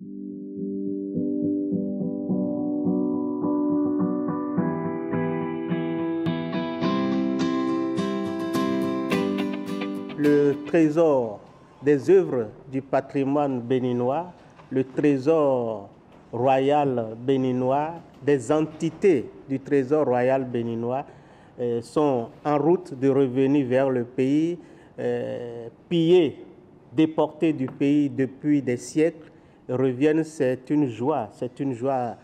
Le trésor des œuvres du patrimoine béninois, le trésor royal béninois, des entités du trésor royal béninois sont en route de revenir vers le pays, pillés, déportés du pays depuis des siècles, reviennent, c'est une joie, c'est une joie.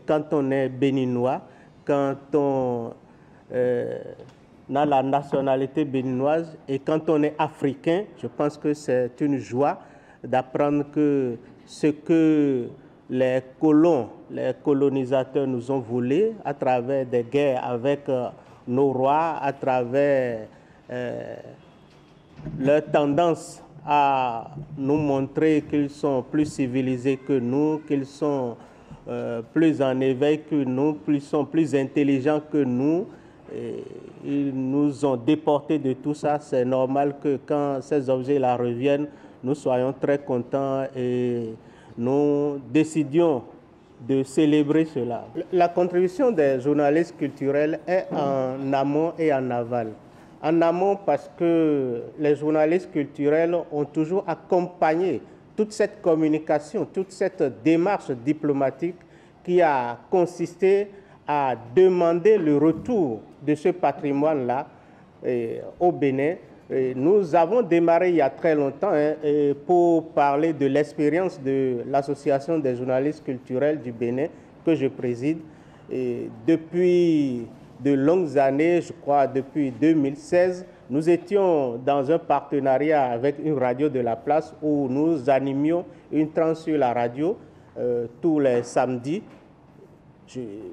Quand on est béninois, quand on a la nationalité béninoise et quand on est africain, je pense que c'est une joie d'apprendre que ce que les colons, les colonisateurs nous ont volé à travers des guerres avec nos rois, à travers leur tendance à nous montrer qu'ils sont plus civilisés que nous, qu'ils sont plus en éveil que nous, qu'ils sont plus intelligents que nous. Et ils nous ont déportés de tout ça. C'est normal que quand ces objets-là reviennent, nous soyons très contents et nous décidions de célébrer cela. La contribution des journalistes culturels est en amont et en aval. En amont parce que les journalistes culturels ont toujours accompagné toute cette communication, toute cette démarche diplomatique qui a consisté à demander le retour de ce patrimoine-là au Bénin. Nous avons démarré il y a très longtemps pour parler de l'expérience de l'Association des journalistes culturels du Bénin que je préside. Et depuis de longues années, je crois depuis 2016, nous étions dans un partenariat avec une radio de la place où nous animions une tranche sur la radio tous les samedis.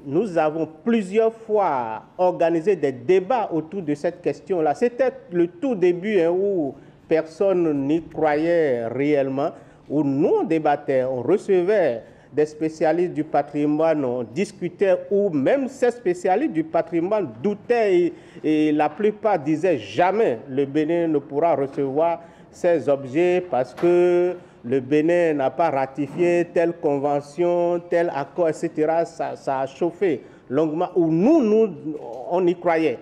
Nous avons plusieurs fois organisé des débats autour de cette question-là. C'était le tout début où personne n'y croyait réellement, où nous on débattait, on recevait des spécialistes du patrimoine, on discutait, où même ces spécialistes du patrimoine doutaient et la plupart disaient jamais le Bénin ne pourra recevoir ces objets parce que le Bénin n'a pas ratifié telle convention, tel accord, etc. Ça a chauffé longuement. Où nous, on y croyait.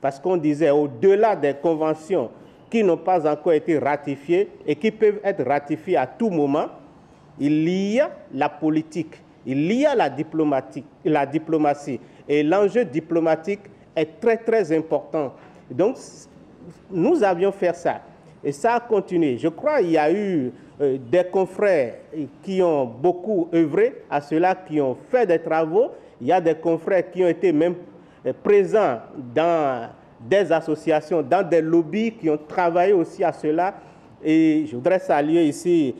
Parce qu'on disait, au-delà des conventions qui n'ont pas encore été ratifiées et qui peuvent être ratifiées à tout moment, il y a la politique, il y a la diplomatie. Et l'enjeu diplomatique est très, très important. Donc, nous avions fait ça. Et ça a continué. Je crois qu'il y a eu des confrères qui ont beaucoup œuvré à cela, qui ont fait des travaux. Il y a des confrères qui ont été même présents dans des associations, dans des lobbies, qui ont travaillé aussi à cela. Et je voudrais saluer ici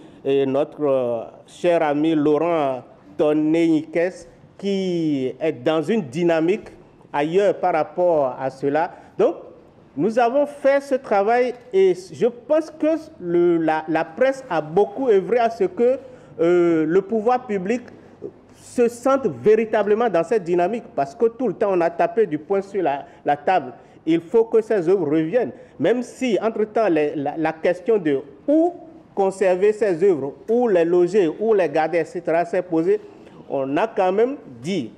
notre cher ami Laurent Tonneikes, qui est dans une dynamique ailleurs par rapport à cela. Donc, nous avons fait ce travail et je pense que la presse a beaucoup œuvré à ce que le pouvoir public se sente véritablement dans cette dynamique parce que tout le temps on a tapé du poing sur la table. Il faut que ces œuvres reviennent, même si entre-temps la question de où conserver ces œuvres, où les loger, où les garder, etc. s'est posée, on a quand même dit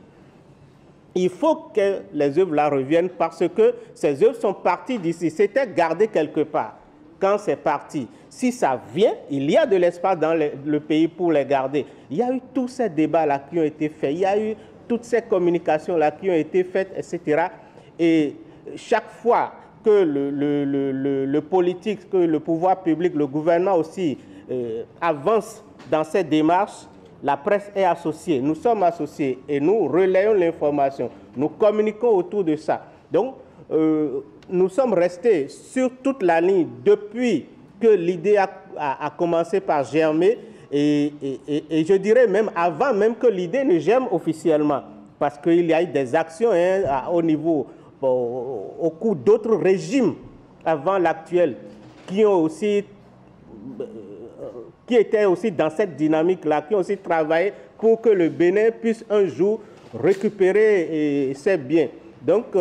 il faut que les œuvres là reviennent parce que ces œuvres sont parties d'ici. C'était gardé quelque part quand c'est parti. Si ça vient, il y a de l'espace dans le pays pour les garder. Il y a eu tous ces débats-là qui ont été faits. Il y a eu toutes ces communications-là qui ont été faites, etc. Et chaque fois que le politique, que le pouvoir public, le gouvernement aussi avance dans cette démarche, la presse est associée, nous sommes associés et nous relayons l'information, nous communiquons autour de ça. Donc, nous sommes restés sur toute la ligne depuis que l'idée a commencé par germer et je dirais même avant même que l'idée ne germe officiellement parce qu'il y a eu des actions au niveau, au cours d'autres régimes avant l'actuel qui ont aussi qui étaient aussi dans cette dynamique-là, qui ont aussi travaillé pour que le Bénin puisse un jour récupérer ses biens. Donc,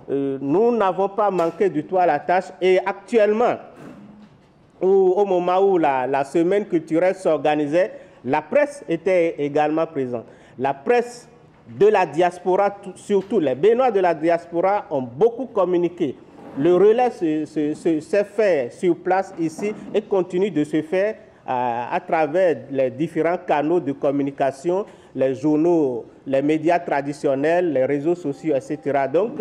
nous n'avons pas manqué du tout à la tâche. Et actuellement, au moment où la semaine culturelle s'organisait, La presse était également présente. La presse de la diaspora, surtout les Béninois de la diaspora, ont beaucoup communiqué. Le relais s'est fait sur place ici et continue de se faire à travers les différents canaux de communication, les journaux, les médias traditionnels, les réseaux sociaux, etc. Donc,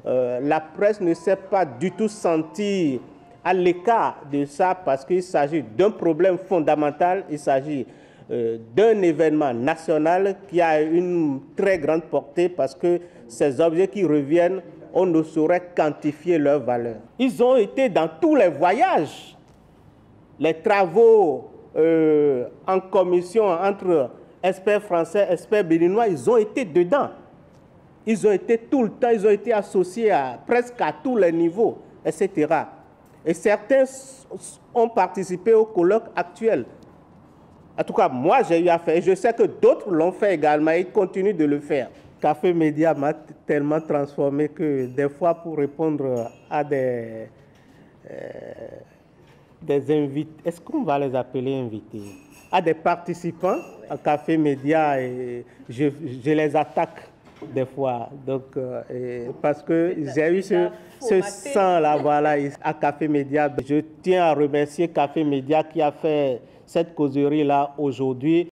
la presse ne s'est pas du tout sentie à l'écart de ça parce qu'il s'agit d'un problème fondamental, il s'agit d'un événement national qui a une très grande portée parce que ces objets qui reviennent, on ne saurait quantifier leur valeur. Ils ont été dans tous les voyages, les travaux en commission entre experts français, experts béninois, ils ont été dedans. Ils ont été tout le temps, ils ont été associés presque à tous les niveaux, etc. Et certains ont participé au colloque actuel. En tout cas, moi, j'ai eu à faire. Et je sais que d'autres l'ont fait également et continuent de le faire. Café Média m'a tellement transformé que des fois, pour répondre à des invités, est-ce qu'on va les appeler invités? À des participants à Café Média, et je les attaque des fois. Donc, parce que j'ai eu ce sang-là, voilà, à Café Média. Je tiens à remercier Café Média qui a fait cette causerie-là aujourd'hui.